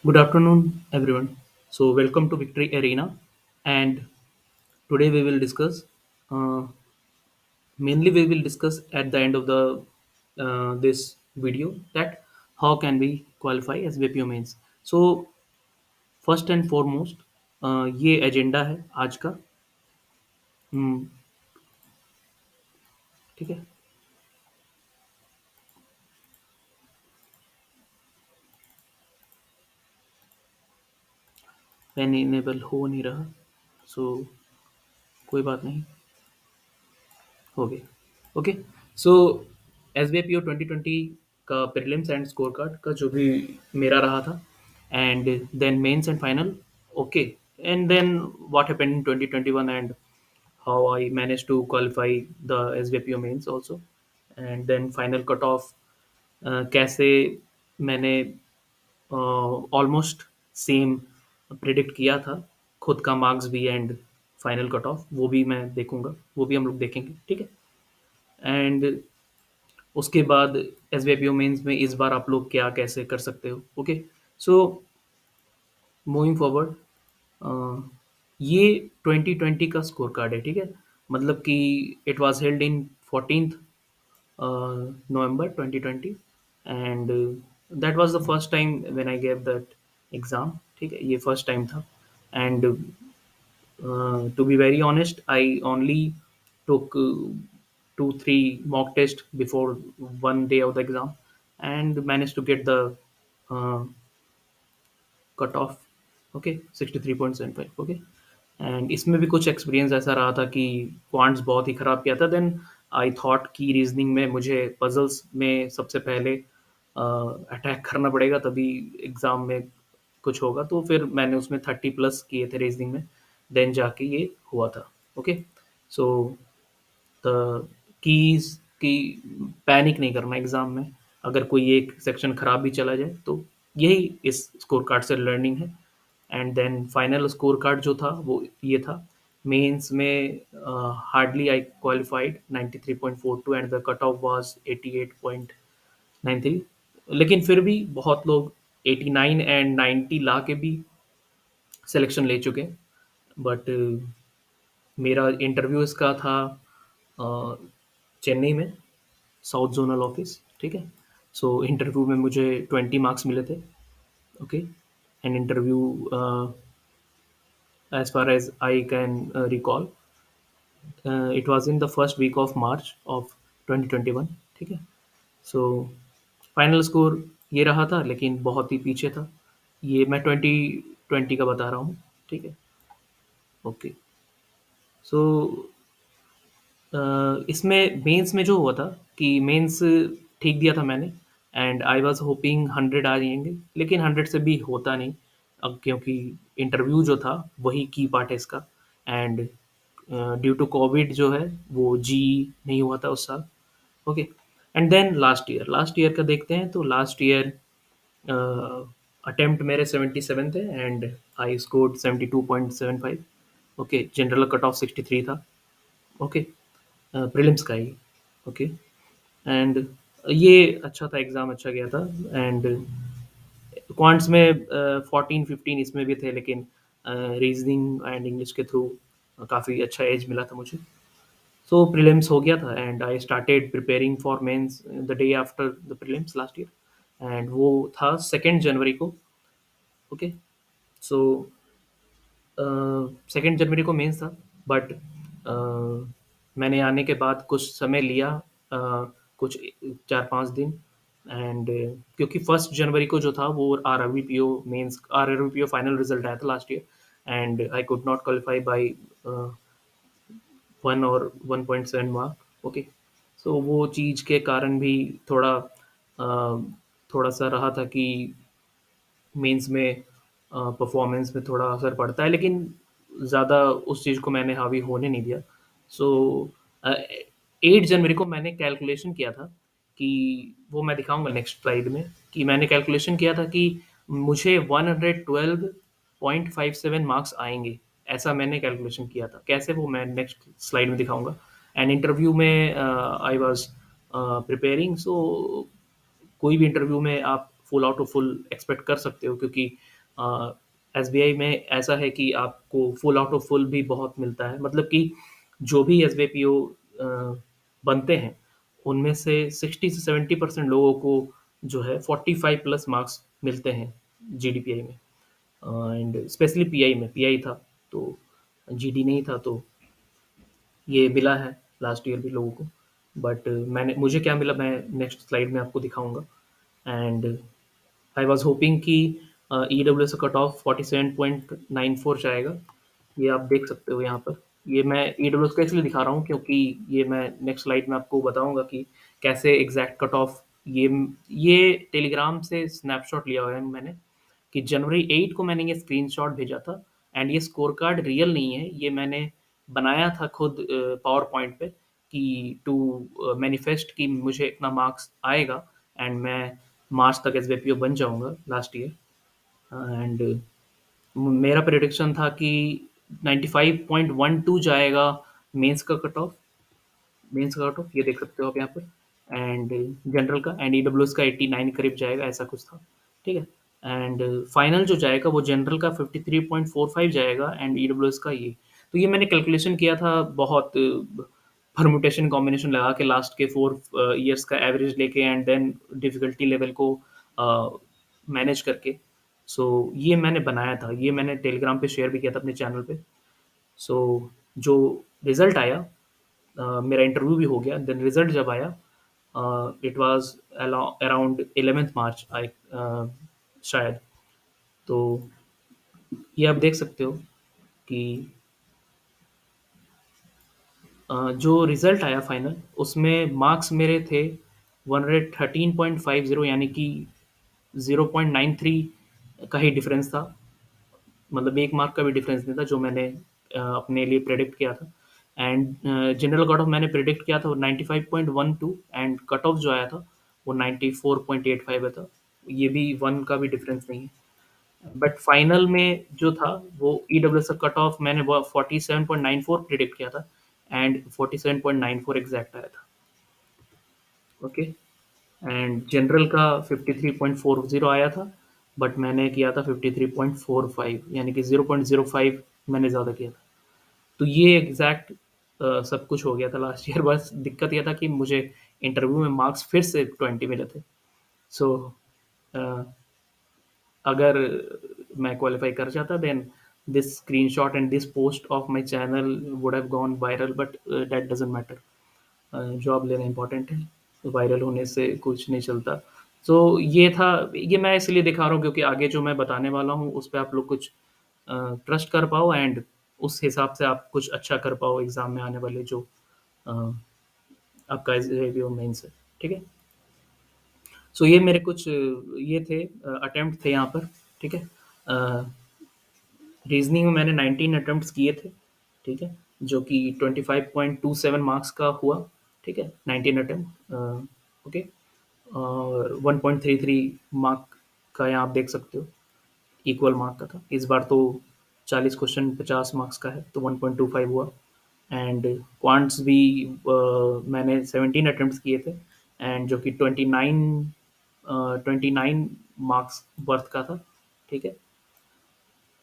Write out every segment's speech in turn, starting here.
Good afternoon, everyone. So, welcome to Victory Arena, and today we will discuss. Uh, Mainly, we will discuss at the end of the this video that how can we qualify as VPO mains. So, first and foremost, ये agenda है आज का. हम्म, ठीक है. Pen enable हो नहीं रहा. सो कोई बात नहीं. हो गया. Okay. So S B I P O 2020 का प्रीलिम्स एंड स्कोर कार्ड का जो भी मेरा रहा था, and then mains and final. Okay. And then what happened in 2021 and how I manage to qualify the S B I P O mains also, and then final cut off कैसे मैंने almost same predict किया था, खुद का marks भी and final cut of वो भी मैं देखूंगा, वो भी हम लोग देखेंगे. ठीक है. एंड उसके बाद S B I P O mains में इस बार आप लोग क्या कैसे कर सकते हो. ओके. सो मूविंग फॉरवर्ड, ये 2020 का स्कोर कार्ड है. ठीक है. मतलब कि it was held in 14th November 2020, and that was the first time when I gave that exam. ठीक है. ये फर्स्ट टाइम था. And to be very honest, I only took 2-3 mock tests before one day of the exam and managed to get the uh, cut off. Okay. 63.75. Okay. And इसमें भी कुछ experience ऐसा रहा था कि क्वांट्स बहुत ही ख़राब किया था. देन आई थॉट कि रीजनिंग में मुझे पजल्स में सबसे पहले अटैक करना पड़ेगा, तभी एग्ज़ाम में कुछ होगा. तो फिर मैंने उसमें 30+ किए थे रीजनिंग में. देन जाके ये हुआ था. ओके. सो द कीज़ कि पैनिक नहीं करना एग्ज़ाम में. अगर कोई एक सेक्शन खराब भी चला जाए तो यही इस स्कोर कार्ड से लर्निंग है. And then final score card जो था वो ये था. मेंस में hardly I qualified 93.42 and the cut off was 88.93. लेकिन फिर भी बहुत लोग 89 एंड 90 ला के भी सिलेक्शन ले चुके हैं. बट मेरा इंटरव्यू इसका था अ, चेन्नई में, साउथ जोनल ऑफिस. ठीक है. सो इंटरव्यू में मुझे 20 मार्क्स मिले थे. Okay. And interview, as far as I can recall, it was in the first week of March of 2021. ठीक है. सो फाइनल स्कोर ये रहा था, लेकिन बहुत ही पीछे था. ये मैं 2020 का बता रहा हूँ. ठीक है. ओके. सो इसमें मेंस में जो हुआ था कि मेंस ठीक दिया था मैंने, एंड आई वाज होपिंग 100 आ जाएंगे, लेकिन 100 से भी होता नहीं. अब क्योंकि इंटरव्यू जो था वही की पार्ट है इसका. एंड ड्यू टू कोविड जो है वो जी नहीं हुआ था उस साल. Okay. And then last year का देखते हैं. तो लास्ट ईयर अटेम्प्ट मेरे 77 थे and I scored 72.75. Okay. General cut off 63 था. ओके. प्रीलिम्स का ही. ओके. एंड ये अच्छा था, एग्ज़ाम अच्छा गया था. एंड क्वांट्स में 14-15 इसमें भी थे, लेकिन रीजनिंग एंड इंग्लिश के थ्रू काफ़ी अच्छा एज मिला था मुझे. सो प्रीलिम्स हो गया था and I started preparing for mains the day after the prelims last year. And वो था 2 जनवरी को. ओके. सो 2 जनवरी को मेंस था. बट मैंने आने के बाद कुछ समय लिया, कुछ 4-5 दिन. एंड क्योंकि 1 जनवरी को जो था वो R R B P O mains, R R B P O final result आया था last year, and I could not qualify by 1 और 1.7 मार्क. ओके. सो वो चीज़ के कारण भी थोड़ा सा रहा था कि मेंस में परफॉर्मेंस में थोड़ा असर पड़ता है, लेकिन ज़्यादा उस चीज़ को मैंने हावी होने नहीं दिया. सो 8 जनवरी को मैंने कैलकुलेशन किया था कि वो मैं दिखाऊंगा नेक्स्ट स्लाइड में, कि मैंने कैलकुलेशन किया था कि मुझे 112.57 मार्क्स आएंगे. ऐसा मैंने कैलकुलेशन किया था. कैसे, वो मैं नेक्स्ट स्लाइड में दिखाऊंगा. एंड इंटरव्यू में आई वाज प्रिपेयरिंग. सो कोई भी इंटरव्यू में आप full out of full expect कर सकते हो, क्योंकि एसबीआई में ऐसा है कि आपको फुल आउट ऑफ फुल भी बहुत मिलता है, मतलब कि जो भी एसबीआई पीओ बनते हैं उनमें से 60 से 70% लोगों को जो है 45 प्लस मार्क्स मिलते हैं जीडीपीआई में। एंड स्पेशली पीआई में, पीआई था तो जीडी नहीं था, तो ये मिला है लास्ट ईयर भी लोगों को। बट मैंने मुझे क्या मिला मैं नेक्स्ट स्लाइड में आपको दिखाऊंगा। एंड आई वाज होपिंग कि ई डब्ल्यू एस का कट ऑफ 47.94 जाएगा। ये आप देख सकते हो यहाँ पर। ये मैं ई डब्ल्यू एस का इसलिए दिखा रहा हूँ क्योंकि ये मैं नेक्स्ट स्लाइड में आपको बताऊंगा कि कैसे एग्जैक्ट कट ऑफ। ये टेलीग्राम से स्नैपशॉट लिया हुआ है मैंने, कि जनवरी 8 को मैंने ये स्क्रीनशॉट भेजा था। एंड ये स्कोर कार्ड रियल नहीं है, ये मैंने बनाया था खुद पावर पॉइंट पे, कि टू मैनिफेस्ट कि मुझे इतना मार्क्स आएगा एंड मैं मार्च तक एस बन जाऊंगा लास्ट ईयर। एंड मेरा प्रेडिक्शन था कि 95.12 जाएगा मेंस का कट ऑफ। मेंस का कट ऑफ ये देख सकते हो आप यहाँ पर। एंड जनरल का एंड ईडब्ल्यूएस का 89 करीब जाएगा, ऐसा कुछ था। ठीक है। एंड फाइनल जो जाएगा वो जनरल का 53.45 जाएगा एंड ईडब्ल्यूएस का ये। तो ये मैंने कैलकुलेशन किया था बहुत परमुटेशन कॉम्बिनेशन लगा के लास्ट के 4 ईयर्स का एवरेज लेके एंड देन डिफिकल्टी लेवल को मैनेज करके। सो ये मैंने बनाया था, ये मैंने टेलीग्राम पे शेयर भी किया था अपने चैनल पे। सो जो रिजल्ट आया, मेरा इंटरव्यू भी हो गया। देन रिजल्ट जब आया, इट वाज अराउंड 11th मार्च आई, शायद। तो ये आप देख सकते हो कि जो रिजल्ट आया फाइनल, उसमें मार्क्स मेरे थे 113.50, यानी कि 0.93 का ही डिफरेंस था। मतलब 1 मार्क का भी डिफरेंस नहीं था जो मैंने अपने लिए प्रेडिक्ट किया था। एंड जनरल कट ऑफ मैंने प्रेडिक्ट किया था वो 95.12 एंड कट ऑफ जो आया था वो 94.85 था। ये भी 1 का भी डिफरेंस नहीं है। बट फाइनल में जो था वो E W S cut off मैंने वो 47.94 प्रिडिक्ट किया था एंड 47.94 एग्जैक्ट आया था। ओके। एंड जनरल का 53.40 आया था, बट मैंने किया था 53.45, यानी कि 0.05 मैंने ज़्यादा किया था। तो ये एग्जैक्ट सब कुछ हो गया था लास्ट ईयर। बस दिक्कत ये था कि मुझे इंटरव्यू में मार्क्स फिर से 20 मिले थे। सो अगर मैं क्वालिफाई कर जाता, then this screenshot and this post of my channel would have gone viral, but that doesn't matter. Job लेना इंपॉर्टेंट है, वायरल होने से कुछ नहीं चलता। सो ये था। ये मैं इसलिए दिखा रहा हूँ क्योंकि आगे जो मैं बताने वाला हूँ उस पर आप लोग कुछ ट्रस्ट कर पाओ एंड उस हिसाब से आप कुछ अच्छा कर पाओ एग्जाम में आने वाले जो अ, आपका रिव्यू मेंस है। ठीक है। सो ये मेरे कुछ ये थे अटेम्प्ट थे यहाँ पर। ठीक है। रीजनिंग में मैंने 19 अटेम्प्ट्स किए थे। ठीक है। जो कि 25.27 मार्क्स का हुआ। ठीक है, 19 अटेम्प्ट। ओके। और 1.33 मार्क का यहाँ आप देख सकते हो, इक्वल मार्क का था। इस बार तो 40 क्वेश्चन 50 मार्क्स का है तो 1.25 हुआ। एंड क्वांट्स भी मैंने 17 अटेम्प्ट्स किए थे एंड जो कि 29 मार्क्स वर्थ का था। ठीक है।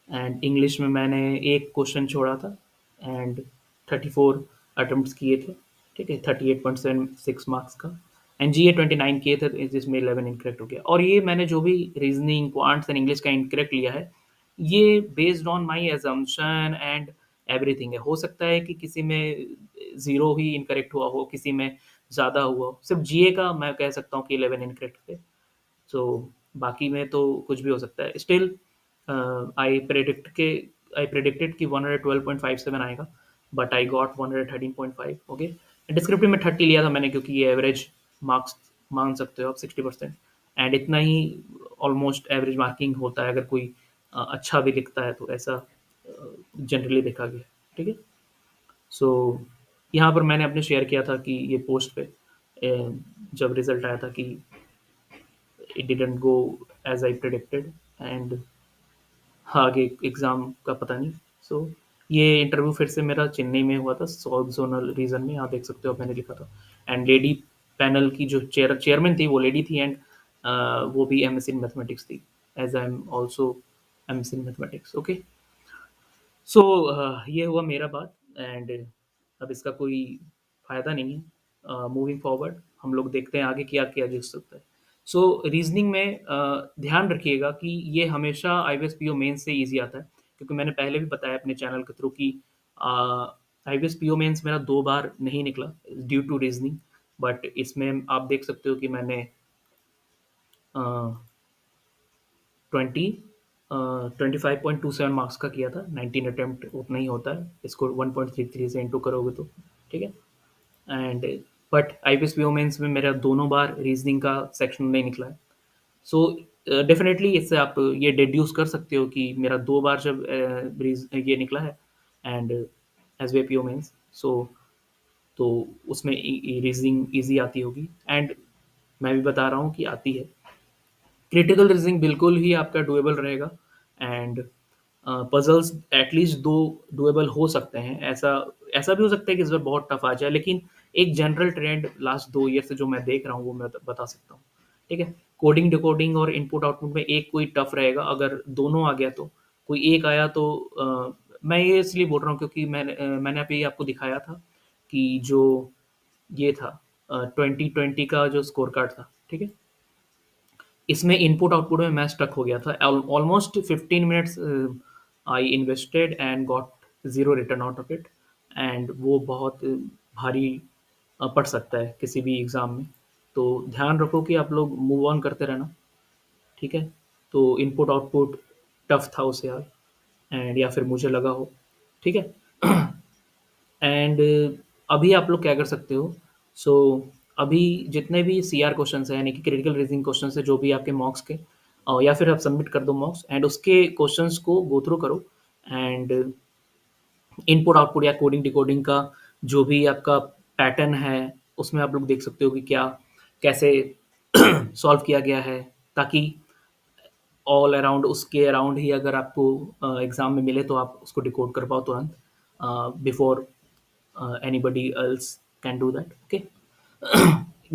एंड इंग्लिश में मैंने एक क्वेश्चन छोड़ा था एंड 34 अटेम्प्ट्स किए थे। ठीक है, 38.76 मार्क्स का। एंड जीए 29 किए थे जिसमें 11 इनकरेक्ट हो गया। और ये मैंने जो भी रीजनिंग क्वांट्स एंड इंग्लिश का इनकरेक्ट लिया है, ये based on my assumption and everything है। हो सकता है कि किसी में ज़ीरो ही इनकरेक्ट हुआ हो, किसी में ज़्यादा हुआ हो। सिर्फ जीए का मैं कह सकता हूँ कि 11 इनकरेक्ट थे। सो बाकी में तो कुछ भी हो सकता है। स्टिल आई प्रेडिक्ट के आई प्रेडिक्टेड कि 112.57 आएगा, but I got 113.5। Okay. Descriptive में 30 लिया था मैंने क्योंकि ये एवरेज मार्क्स मान सकते हो आप, 60%। एंड इतना ही ऑलमोस्ट एवरेज मार्किंग होता है अगर कोई अच्छा भी लिखता है तो, ऐसा जनरली देखा गया। ठीक है। सो यहाँ पर मैंने अपने शेयर किया था कि ये पोस्ट पे जब रिजल्ट आया था कि it didn't go as I predicted and आगे एग्ज़ाम का पता नहीं। सो ये इंटरव्यू फिर से मेरा चेन्नई में हुआ था, साउथ ज़ोनल रीजन में। यहाँ देख सकते हो मैंने लिखा था। एंड लेडी पैनल की जो चेयरमैन थी वो लेडी थी एंड वो भी एमएससी इन मैथमेटिक्स थी, as I am also MSc in mathematics. Okay. So ये हुआ मेरा बात। एंड अब इसका कोई फ़ायदा नहीं है। मूविंग फॉरवर्ड हम लोग देखते हैं आगे क्या किया जा सकता है। सो रीजनिंग में ध्यान रखिएगा कि ये हमेशा आईबीएस पीओ मेंस से इजी आता है, क्योंकि मैंने पहले भी बताया अपने चैनल के थ्रू कि आईबीएस पीओ मेंस मेरा 2 बार नहीं निकला ड्यू टू रीजनिंग। बट इसमें आप देख सकते हो कि मैंने 20 25.27 मार्क्स का किया था। 19 अटेम्प्ट उतना ही होता है, इसको 1.33 से इंटू करोगे तो। ठीक है। And but IPS PO mains में मेरा दोनों बार रीजनिंग का सेक्शन नहीं निकला है। सो डेफिनेटली इससे आप ये डिड्यूस कर सकते हो कि मेरा 2 बार जब ये निकला है एंड एस वे पी ओ मेन्स, सो तो उसमें रीजनिंग ईजी आती होगी। एंड मैं भी बता रहा हूँ कि आती है। क्रिटिकल रीजनिंग बिल्कुल ही आपका डुएबल रहेगा। एंड पजल्स एटलीस्ट 2 डुएबल हो सकते हैं। ऐसा ऐसा भी हो सकता है कि इस बार बहुत टफ आ जाए, लेकिन एक जनरल ट्रेंड लास्ट 2 ईयर से जो मैं देख रहा हूँ वो मैं बता सकता हूँ। ठीक है। कोडिंग डिकोडिंग और इनपुट आउटपुट में एक कोई टफ रहेगा, अगर दोनों आ गया तो। कोई एक आया तो मैं ये इसलिए बोल रहा हूँ क्योंकि मैंने अभी आपको दिखाया था कि जो ये था 2020 का जो स्कोर कार्ड था। ठीक है। इसमें इनपुट आउटपुट में मैं स्टक हो गया था। Almost 15 minutes I invested and got zero return out of it. And वो बहुत भारी पड़ सकता है किसी भी एग्ज़ाम में। तो ध्यान रखो कि आप लोग मूव ऑन करते रहना। ठीक है। तो इनपुट आउटपुट टफ था उसे यार, एंड या फिर मुझे लगा हो। ठीक है। एंड अभी आप लोग क्या कर सकते हो। सो अभी जितने भी सी आर क्वेश्चन है, यानी कि क्रिटिकल रीजनिंग क्वेश्चन है, जो भी आपके मॉक्स के या फिर आप सबमिट कर दो मॉक्स एंड उसके क्वेश्चंस को गो थ्रू करो। एंड इनपुट आउटपुट या कोडिंग डिकोडिंग का जो भी आपका पैटर्न है, उसमें आप लोग देख सकते हो कि क्या कैसे सॉल्व किया गया है, ताकि ऑल अराउंड उसके अराउंड ही अगर आपको एग्ज़ाम में मिले तो आप उसको डिकोड कर पाओ तुरंत, before anybody else can do that. Okay.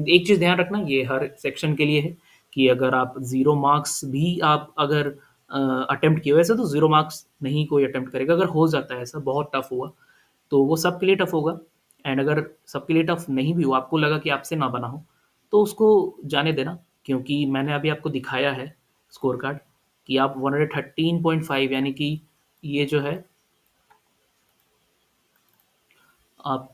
एक चीज़ ध्यान रखना, ये हर सेक्शन के लिए है कि अगर आप 0 मार्क्स भी आप अगर अटेम्प्ट किए, वैसे तो 0 मार्क्स नहीं कोई अटेम्प्ट करेगा। अगर हो जाता है ऐसा बहुत टफ हुआ तो वो सबके लिए टफ होगा। एंड अगर सबके लिए टफ नहीं भी हुआ, आपको लगा कि आपसे ना बना हो, तो उसको जाने देना, क्योंकि मैंने अभी आपको दिखाया है स्कोर कार्ड कि आप 113.5, यानी कि ये जो है आप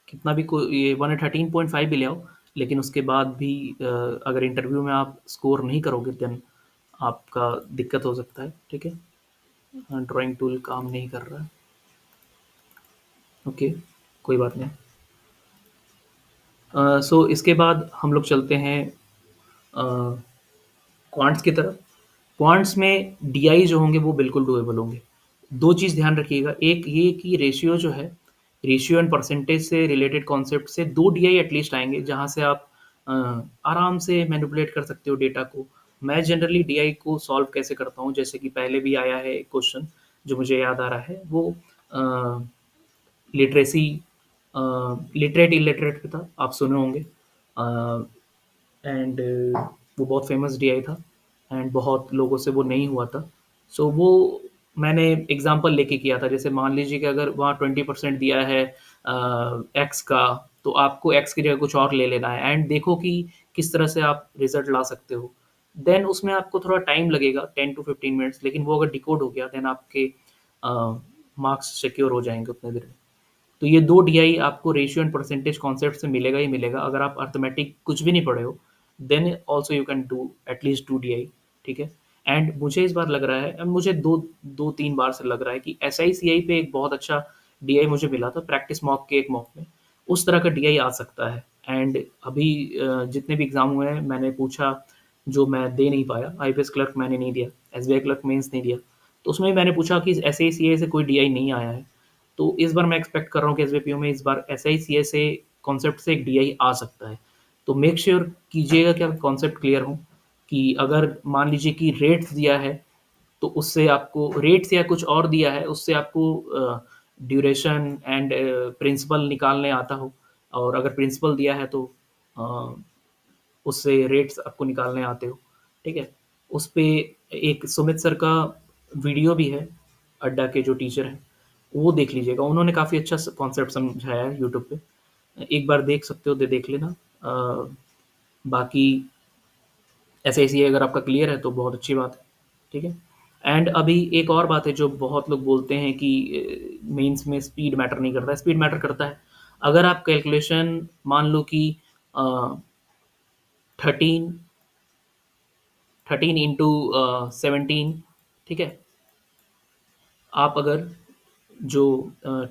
कितना भी ये 113.5 भी ले आओ, लेकिन उसके बाद भी अगर इंटरव्यू में आप स्कोर नहीं करोगे देन आपका दिक्कत हो सकता है। ठीक है। ड्राइंग टूल काम नहीं कर रहा है। ओके, कोई बात नहीं। सो इसके बाद हम लोग चलते हैं क्वांट्स की तरफ। क्वांट्स में डीआई जो होंगे वो बिल्कुल डुएबल होंगे। 2 चीज़ ध्यान रखिएगा, एक ये कि रेशियो जो है, रेशियो एंड परसेंटेज से रिलेटेड कॉन्सेप्ट से 2 डीआई एटलीस्ट आएँगे, जहाँ से आप अ, आराम से मैनिपुलेट कर सकते हो डेटा को। मैं जनरली डीआई को सॉल्व कैसे करता हूँ, जैसे कि पहले भी आया है एक क्वेश्चन जो मुझे याद आ रहा है, वो अ, लिटरेसी लिटरेट इलिटरेट पे था, आप सुने होंगे। एंड वो बहुत फेमस डीआई था एंड बहुत लोगों से वो नहीं हुआ था। सो वो मैंने एग्जांपल लेके किया था। जैसे मान लीजिए कि अगर वहाँ 20% दिया है एक्स का, तो आपको एक्स की जगह कुछ और ले लेना है एंड देखो कि किस तरह से आप रिजल्ट ला सकते हो। देन उसमें आपको थोड़ा टाइम लगेगा, 10 to 15 मिनट्स, लेकिन वो अगर डिकोड हो गया देन आपके मार्क्स सिक्योर हो जाएंगे उतने देर में। तो ये 2 डीआई आपको रेशियो एंड परसेंटेज कॉन्सेप्ट से मिलेगा ही मिलेगा। अगर आप अर्थमेटिक कुछ भी नहीं पढ़े हो, then also you can do at least 2 DI. ठीक है। एंड मुझे इस बार लग रहा है, एंड मुझे 2-3 बार से लग रहा है कि एसआईसीआई पे एक बहुत अच्छा डीआई मुझे मिला था प्रैक्टिस मॉक के एक मॉक में। उस तरह का डीआई आ सकता है। एंड अभी जितने भी एग्ज़ाम हुए हैं मैंने पूछा, जो मैं दे नहीं पाया, आईपीएस क्लर्क मैंने नहीं दिया, एसबीआई क्लर्क मेंस नहीं दिया, तो उसमें मैंने पूछा कि एसआईसीआई से कोई डीआई नहीं आया है। तो इस बार मैं एक्सपेक्ट कर रहा हूँ कि एसबीपीओ में इस बार एसआईसीए से कॉन्सेप्ट से एक डीआई आ सकता है। तो मेक श्योर कीजिएगा कि आपका कॉन्सेप्ट क्लियर हो, कि अगर मान लीजिए कि रेट्स दिया है, तो उससे आपको रेट्स या कुछ और दिया है, उससे आपको ड्यूरेशन एंड प्रिंसिपल निकालने आता हो, और अगर प्रिंसिपल दिया है तो अ, उससे रेट्स आपको निकालने आते हो। ठीक है। उस पे एक सुमित सर का वीडियो भी है, अड्डा के जो टीचर हैं, वो देख लीजिएगा। उन्होंने काफ़ी अच्छा कॉन्सेप्ट समझाया है यूट्यूब पे, एक बार देख सकते हो, देख लेना। बाकी एसआईसी अगर आपका क्लियर है तो बहुत अच्छी बात है, ठीक है। एंड अभी एक और बात है जो बहुत लोग बोलते हैं कि मेंस में स्पीड मैटर नहीं करता है। स्पीड मैटर करता है। अगर आप कैलकुलेशन मान लो कि 13 13 इंटू 17, ठीक है। आप अगर जो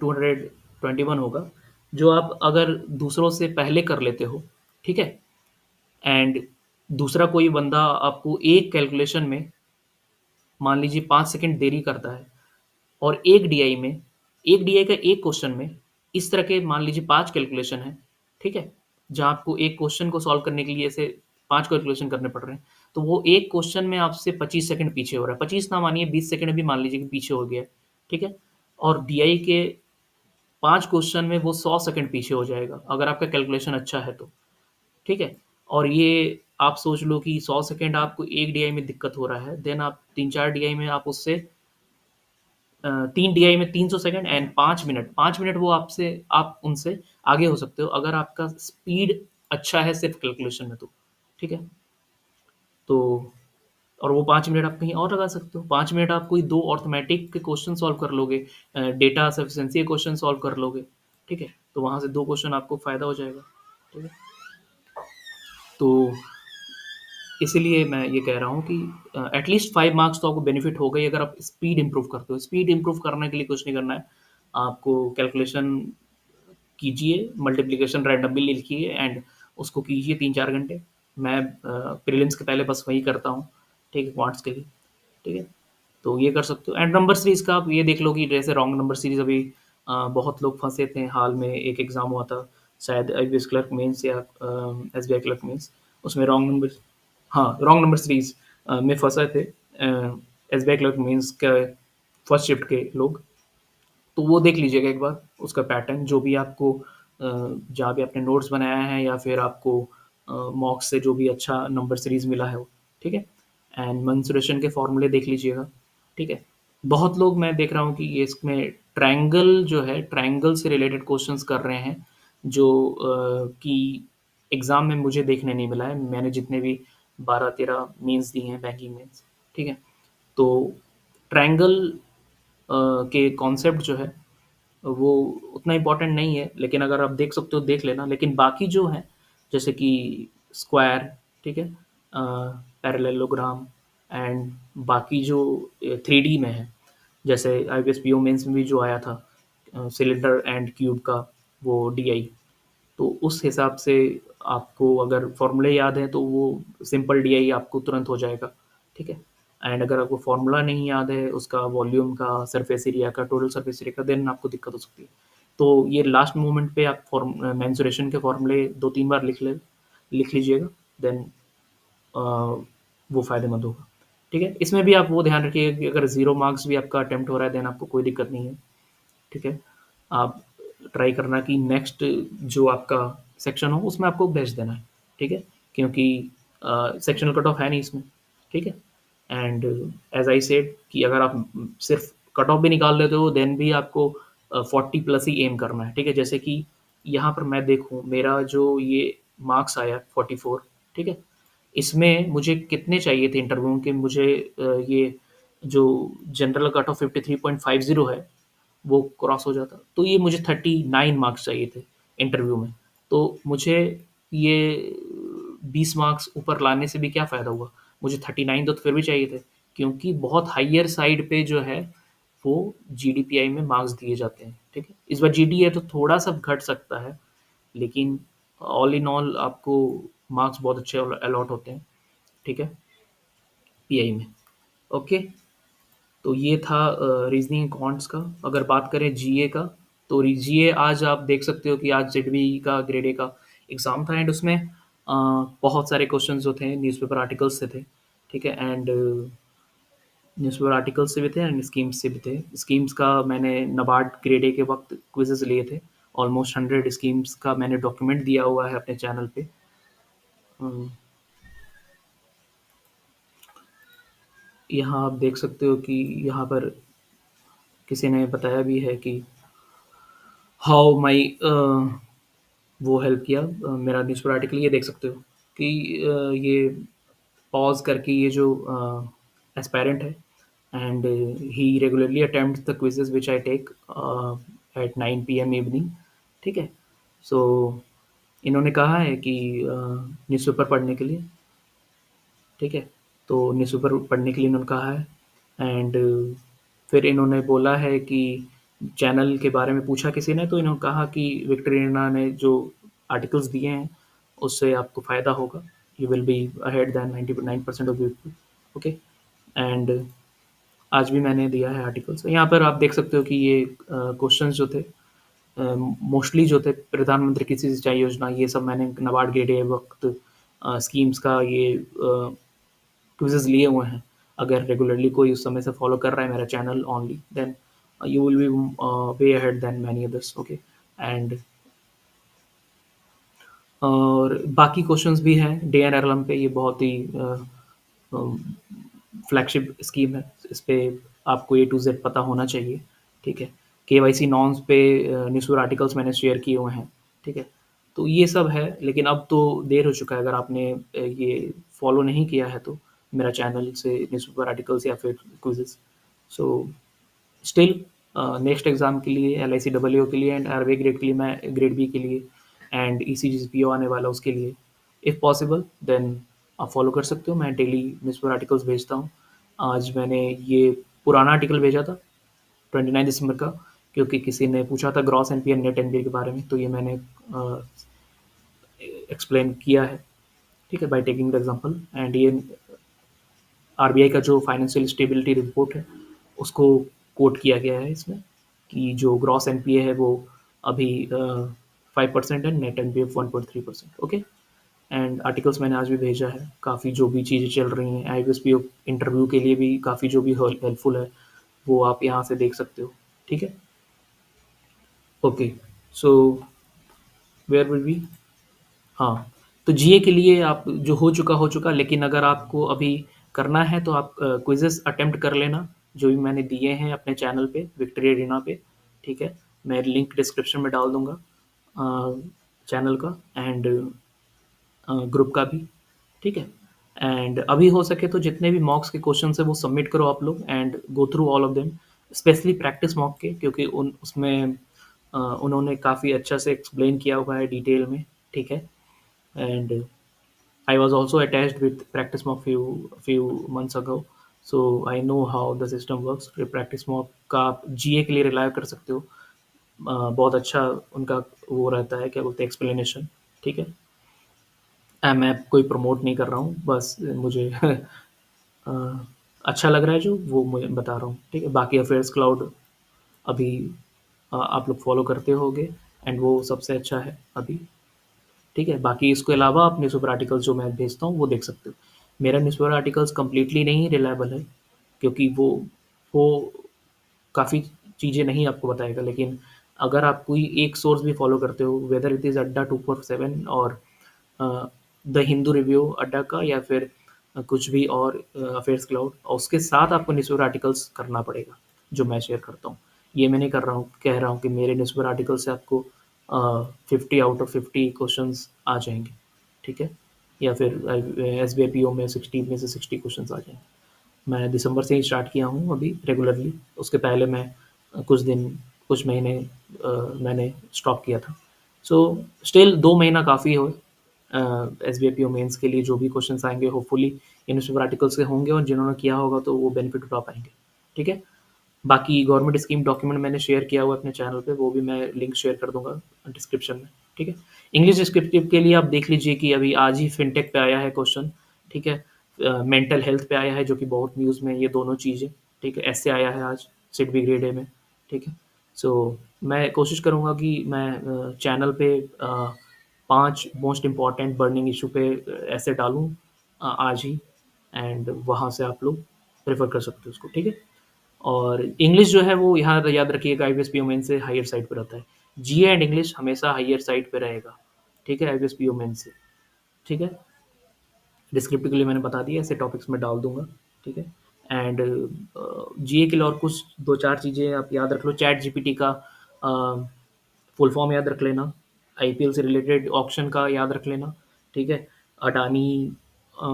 221 होगा, जो आप अगर दूसरों से पहले कर लेते हो, ठीक है। एंड दूसरा कोई बंदा आपको एक कैलकुलेशन में मान लीजिए 5 सेकंड देरी करता है, और एक डीआई का एक क्वेश्चन में इस तरह के मान लीजिए 5 कैलकुलेशन है, ठीक है? जहाँ आपको एक क्वेश्चन को सॉल्व करने के लिए ऐसे 5 कैलकुलेशन करने पड़ रहे हैं, तो वो एक क्वेश्चन में आपसे 25 सेकंड पीछे हो रहा है। 25 ना मानिए, 20 सेकंड भी मान लीजिए कि पीछे हो गया है, ठीक है? और डीआई के 5 क्वेश्चन में वो 100 सेकंड पीछे हो जाएगा, अगर आपका कैलकुलेशन अच्छा है तो, ठीक है? और ये आप सोच लो कि 100 सेकंड आपको एक डीआई में दिक्कत हो रहा है, देन आप 3-4 डीआई में आप उससे 3 डीआई में 300 सेकंड एंड 5 मिनट वो आपसे आप उनसे आगे हो सकते हो, अगर आपका स्पीड अच्छा है सिर्फ़ कैलकुलेशन में तो, ठीक है? तो और वो 5 मिनट आप कहीं और लगा सकते हो। 5 मिनट आप कोई 2 अरिथमेटिक के क्वेश्चन सॉल्व कर लोगे, डेटा सफिशिएंसी के क्वेश्चन सॉल्व कर लोगे, ठीक है? तो वहाँ से 2 क्वेश्चन आपको फ़ायदा हो जाएगा, ठीक है? तो इसीलिए मैं ये कह रहा हूँ कि एटलीस्ट 5 मार्क्स तो आपको बेनिफिट होगा ही अगर आप स्पीड इम्प्रूव करते हो। स्पीड इम्प्रूव करने के लिए कुछ नहीं करना है। आपको कैलकुलेशन कीजिए, मल्टीप्लिकेशन रैंडमली लिखिए एंड उसको कीजिए 3-4 घंटे। मैं प्रीलिम्स के पहले बस वही करता हूँ, ठीक है, क्वांट्स के लिए, ठीक है? तो ये कर सकते हो। एंड नंबर सीरीज़ का आप ये देख लो कि जैसे रॉन्ग नंबर सीरीज़ अभी बहुत लोग फँसे थे। हाल में एक एग्ज़ाम हुआ था, शायद आईबीएस क्लर्क मेंस या एसबीआई क्लर्क मेंस, उसमें रॉन्ग नंबर, हाँ, रॉन्ग नंबर सीरीज़ में फँसे थे एसबीआई क्लर्क मेंस के फर्स्ट शिफ्ट के लोग। तो वो देख लीजिएगा एक बार, उसका पैटर्न जो भी आपको जहाँ भी आपने नोट्स बनाया है या फिर आपको मॉक से जो भी अच्छा नंबर सीरीज़ मिला है वो, ठीक है? एंड मेंसुरेशन के फॉर्मूले देख लीजिएगा, ठीक है? बहुत लोग मैं देख रहा हूँ कि ये इसमें ट्रायंगल जो है, ट्रायंगल से रिलेटेड क्वेश्चंस कर रहे हैं, जो कि एग्ज़ाम में मुझे देखने नहीं मिला है। मैंने जितने भी 12-13 मेंस दिए हैं, बैंकिंग मेंस, ठीक है? तो ट्रायंगल के कॉन्सेप्ट जो है वो उतना इम्पोर्टेंट नहीं है, लेकिन अगर आप देख सकते हो देख लेना। लेकिन बाकी जो हैं जैसे कि स्क्वायर, ठीक है, पैरेललोग्राम एंड बाकी जो 3D में है, जैसे आईबीएस पीओ मेंस में भी जो आया था सिलेंडर एंड क्यूब का वो डीआई, तो उस हिसाब से आपको अगर फ़ॉर्मूले याद हैं तो वो सिंपल डीआई आपको तुरंत हो जाएगा, ठीक है? एंड अगर आपको फ़ॉर्मूला नहीं याद है उसका वॉल्यूम का, सरफेस एरिया का, टोटल सरफेस एरिया का, देन आपको दिक्कत हो सकती है। तो ये लास्ट मोमेंट पे आप मेंसुरेशन के फ़ॉर्मूले 2-3 बार लिख लीजिएगा, देन वो फ़ायदेमंद होगा, ठीक है? इसमें भी आप वो ध्यान रखिएगा कि अगर 0 मार्क्स भी आपका अटेम्प्ट हो रहा है देन आपको कोई दिक्कत नहीं है, ठीक है? आप ट्राई करना कि नेक्स्ट जो आपका सेक्शन हो उसमें आपको बेस्ट देना है, ठीक है? क्योंकि सेक्शनल कट ऑफ है नहीं इसमें, ठीक है? एंड एज़ आई सेड कि अगर आप सिर्फ कट ऑफ भी निकाल लेते हो देन भी आपको 40 प्लस ही एम करना है, ठीक है? जैसे कि यहाँ पर मैं देखूँ मेरा जो ये मार्क्स आया 44, ठीक है? इसमें मुझे कितने चाहिए थे इंटरव्यू के, मुझे ये जो जनरल कट ऑफ 53.50 है वो क्रॉस हो जाता। तो ये मुझे 39 मार्क्स चाहिए थे इंटरव्यू में। तो मुझे ये 20 मार्क्स ऊपर लाने से भी क्या फ़ायदा हुआ? मुझे 39 तो फिर भी चाहिए थे, क्योंकि बहुत हायर साइड पे जो है वो जीडीपीआई में मार्क्स दिए जाते हैं, ठीक है? इस बार जीडी है तो थोड़ा-सा घट सकता है, लेकिन ऑल इन ऑल आपको मार्क्स बहुत अच्छे अलॉट होते हैं, ठीक है? पीआई में। ओके? तो ये था रीज़निंग क्वांट्स का। अगर बात करें जीए का, तो जीए आज आप देख सकते हो कि आज जेडबी का ग्रेड ए का एग्ज़ाम था एंड उसमें बहुत सारे क्वेश्चंस जो थे न्यूज़पेपर आर्टिकल्स से थे, ठीक है? एंड न्यूज़पेपर आर्टिकल्स से भी थे एंड स्कीम्स से भी थे। स्कीम्स का मैंने नाबार्ड ग्रेड ए के वक़्त क्विज़ेज़ लिए थे। ऑलमोस्ट 100 स्कीम्स का मैंने डॉक्यूमेंट दिया हुआ है अपने चैनल पे। यहाँ आप देख सकते हो कि यहाँ पर किसी ने बताया भी है कि हाउ माई वो हेल्प किया मेरा न्यूज़पेपर आर्टिकल। ये देख सकते हो कि ये पॉज़ करके ये जो एस्पायरेंट है and he regularly attempts the quizzes which I take at 9 PM evening, ठीक है? सो इन्होंने कहा है कि न्यूज़पेपर पढ़ने के लिए, ठीक है? तो न्यूज़पेपर पढ़ने के लिए इन्होंने कहा है एंड फिर इन्होंने बोला है कि चैनल के बारे में पूछा किसी ने, तो इन्होंने कहा कि विक्टोरियाना ने जो आर्टिकल्स दिए हैं, उससे आपको फ़ायदा होगा। You will be ahead than 99% of people, okay? And आज भी मैंने दिया है आर्टिकल्स। यहाँ पर आप देख सकते हो कि ये क्वेश्चंस जो थे मोस्टली जो थे प्रधानमंत्री कृषि सिंचाई योजना, ये सब मैंने नाबार्ड ग्रेड ए वक़्त स्कीम्स का ये क्विज़ेज़ लिए हुए हैं। अगर रेगुलरली कोई उस समय से फ़ॉलो कर रहा है मेरा channel only, then you will be way ahead than many others, okay? And और बाकी क्वेश्चंस भी हैं डीएनआरएलएम पे। ये बहुत ही फ्लैगशिप स्कीम है। इस पे आपको ए टू ज़ेड पता होना चाहिए, ठीक है? केवाईसी नॉर्म्स पे न्यूज़पेपर आर्टिकल्स मैंने शेयर किए हुए हैं, ठीक है? तो ये सब है, लेकिन अब तो देर हो चुका है अगर आपने ये फ़ॉलो नहीं किया है तो मेरा चैनल से न्यूज़पेपर आर्टिकल्स या फिर क्विज़ेज़। सो स्टिल नेक्स्ट एग्ज़ाम के लिए एलआईसी डब्ल्यूओ के लिए एंड आरबीआई ग्रेड के लिए, मैं ग्रेड बी के लिए एंड ईसीजीपीओ आने वाला उसके लिए, इफ़ पॉसिबल देन आप फॉलो कर सकते हो। मैं डेली न्यूज़पेपर आर्टिकल्स भेजता हूँ। आज मैंने ये पुराना आर्टिकल भेजा था 29 दिसंबर का, क्योंकि किसी ने पूछा था ग्रॉस एनपीए नेट एनपीए के बारे में, तो ये मैंने एक्सप्लेन किया है, ठीक है, by taking the example. And ये आरबीआई का जो फाइनेंशियल स्टेबिलिटी रिपोर्ट है, उसको कोट किया गया है इसमें, कि जो ग्रॉस एनपीए है वो अभी 5% है, net NPA 1.3%, okay? And articles मैंने आज भी भेजा है। काफ़ी जो भी चीज़ें चल रही हैं आईबीएसपीओ इंटरव्यू के लिए भी काफ़ी जो भी हेल्पफुल है, वो आप यहाँ से देख सकते हो, ठीक है? Okay, so where will be, हाँ, तो जीए के लिए आप जो हो चुका, लेकिन अगर आपको अभी करना है तो आप क्विज़ेज़ अटेम्प्ट कर लेना, जो भी मैंने दिए हैं अपने चैनल पे, विक्टोरी अरीना पे, ठीक है? मैं लिंक डिस्क्रिप्शन में डाल दूँगा चैनल का एंड ग्रुप का भी, ठीक है? एंड अभी हो सके तो जितने भी मॉक्स के क्वेश्चन्स हैं वो सबमिट करो आप लोग and go through all of them, specially practice mock के, क्योंकि उसमें उन्होंने काफ़ी अच्छा से एक्सप्लेन किया हुआ है डिटेल में, ठीक है? And I was also attached with practice mock few months ago, so I know how the system works। फिर practice mock का आप जीए के लिए रिलाय कर सकते हो। बहुत अच्छा उनका वो रहता है, क्या बोलते हैं, एक्सप्लेनेशन, ठीक है? मैं कोई प्रमोट नहीं कर रहा हूँ, बस मुझे अ, अच्छा लग रहा है जो वो मैं बता रहा हूँ, ठीक है? बाकी अफेयर्स क्लाउड अभी आप लोग फॉलो करते होगे एंड वो सबसे अच्छा है अभी, ठीक है? बाकी इसके अलावा आप न्यूज़पेपर आर्टिकल्स जो मैं भेजता हूँ वो देख सकते हो। मेरा न्यूज़पेपर आर्टिकल्स कंप्लीटली नहीं रिलायबल है, क्योंकि वो काफ़ी चीज़ें नहीं आपको बताएगा, लेकिन अगर आप कोई एक सोर्स भी फॉलो करते हो, वेदर इट इज़ अड्डा 247 और द हिंदू रिव्यू अड्डा का, या फिर कुछ भी और अफेयर्स क्लाउड, और उसके साथ आपको न्यूज़पेपर आर्टिकल्स करना पड़ेगा, जो मैं शेयर करता हूँ। ये मैं नहीं कर रहा हूँ, कह रहा हूँ कि मेरे न्यूज़पेपर आर्टिकल से आपको 50 आउट ऑफ 50 क्वेश्चंस आ जाएँगे, ठीक है? या फिर एसबीआई पीओ में 60 में से 60 क्वेश्चंस आ जाएँगे। मैं दिसंबर से ही स्टार्ट किया हूँ अभी रेगुलरली, उसके पहले मैं कुछ महीने मैंने स्टॉप किया था। सो स्टिल 2 महीना काफ़ी हो एसबीआई पीओ मेंस के लिए, जो भी क्वेश्चंस आएँगे होपफुली ये न्यूज़पेपर आर्टिकल्स से होंगे, और जिन्होंने किया होगा तो वो बेनिफिट उठा पाएँगे, ठीक है? बाकी गवर्नमेंट स्कीम डॉक्यूमेंट मैंने शेयर किया हुआ है अपने चैनल पे, वो भी मैं लिंक शेयर कर दूँगा डिस्क्रिप्शन में, ठीक है? इंग्लिश डिस्क्रिप्टिव के लिए आप देख लीजिए कि अभी आज ही फिनटेक पे आया है क्वेश्चन, ठीक है? मेंटल हेल्थ पे आया है, जो कि बहुत न्यूज़ में है ये दोनों चीज़ें, ठीक है? ऐसे आया है आज सिडबी ग्रेड ए में, ठीक है? सो मैं कोशिश करूँगा कि मैं चैनल पे 5 मोस्ट इम्पोर्टेंट बर्निंग इश्यू पे ऐसे डालूँ आज ही, एंड वहाँ से आप लोग रेफ़र कर सकते हो उसको, ठीक है? और इंग्लिश जो है वो यहाँ याद रखिएगा आईबीएस मेन से हायर साइड पे रहता है। जीए एंड इंग्लिश हमेशा हायर साइड पे रहेगा, ठीक है? आईबीएस मेन से, ठीक है? डिस्क्रिप्टिव के लिए मैंने बता दिया, ऐसे टॉपिक्स में डाल दूँगा, ठीक है? एंड जीए के लिए और कुछ 2-4 चीज़ें आप याद रख लो। चैट जीपीटी का फुल फॉर्म याद रख लेना, आईपीएल से रिलेटेड ऑक्शन का याद रख लेना, ठीक है? अडानी अ,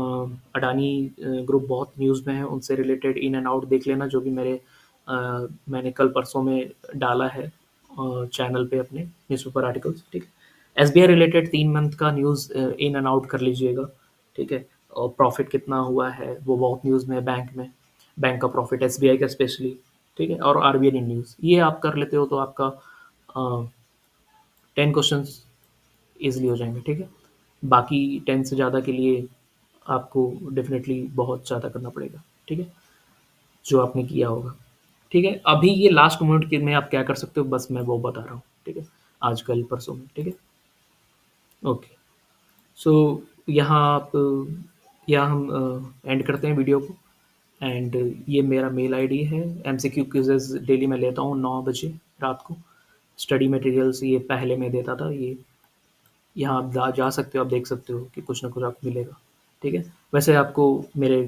अडानी ग्रुप बहुत न्यूज़ में है, उनसे रिलेटेड इन एंड आउट देख लेना, जो भी मैंने कल परसों में डाला है चैनल पे अपने न्यूज़पेपर आर्टिकल्स, ठीक है? एसबीआई रिलेटेड 3 मंथ का न्यूज़ इन एंड आउट कर लीजिएगा, ठीक है? और प्रॉफ़िट कितना हुआ है, वो बहुत न्यूज़ में है बैंक का प्रॉफ़िट, एसबीआई का स्पेशली, ठीक है? और आरबीआई न्यूज़, ये आप कर लेते हो तो आपका 10 क्वेश्चंस ईज़िली हो जाएँगे, ठीक है? बाकी 10 से ज़्यादा के लिए आपको डेफ़िनेटली बहुत ज़्यादा करना पड़ेगा, ठीक है? जो आपने किया होगा, ठीक है? अभी ये लास्ट मोमेंट के में आप क्या कर सकते हो, बस मैं वो बता रहा हूँ, ठीक है? आज, कल, परसों में, ठीक है? ओके। सो यहाँ आप यहाँ हम एंड करते हैं वीडियो को। एंड ये मेरा मेल आईडी है। एमसीक्यू क्विज़ेज़ डेली मैं लेता हूँ 9 बजे रात को। स्टडी मटेरियल्स ये पहले मैं देता था, ये यहाँ आप जा सकते हो, आप देख सकते हो कि कुछ ना कुछ आपको मिलेगा, ठीक है? वैसे आपको मेरे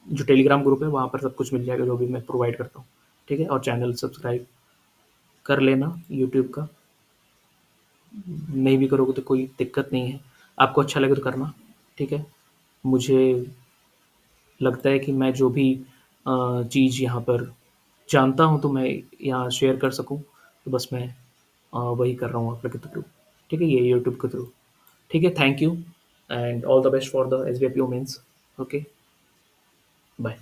जो टेलीग्राम ग्रुप है वहाँ पर सब कुछ मिल जाएगा जो भी मैं प्रोवाइड करता हूँ, ठीक है? और चैनल सब्सक्राइब कर लेना यूट्यूब का। नहीं भी करोगे तो कोई दिक्कत नहीं है, आपको अच्छा लगे तो करना, ठीक है? मुझे लगता है कि मैं जो भी चीज़ यहाँ पर जानता हूँ तो मैं यहाँ शेयर कर सकूँ, तो बस मैं वही कर रहा हूँ आप लोग के थ्रू, ठीक है? ये यूट्यूब के थ्रू, ठीक है? Thank you and all the best for the SBI mains. Okay, bye.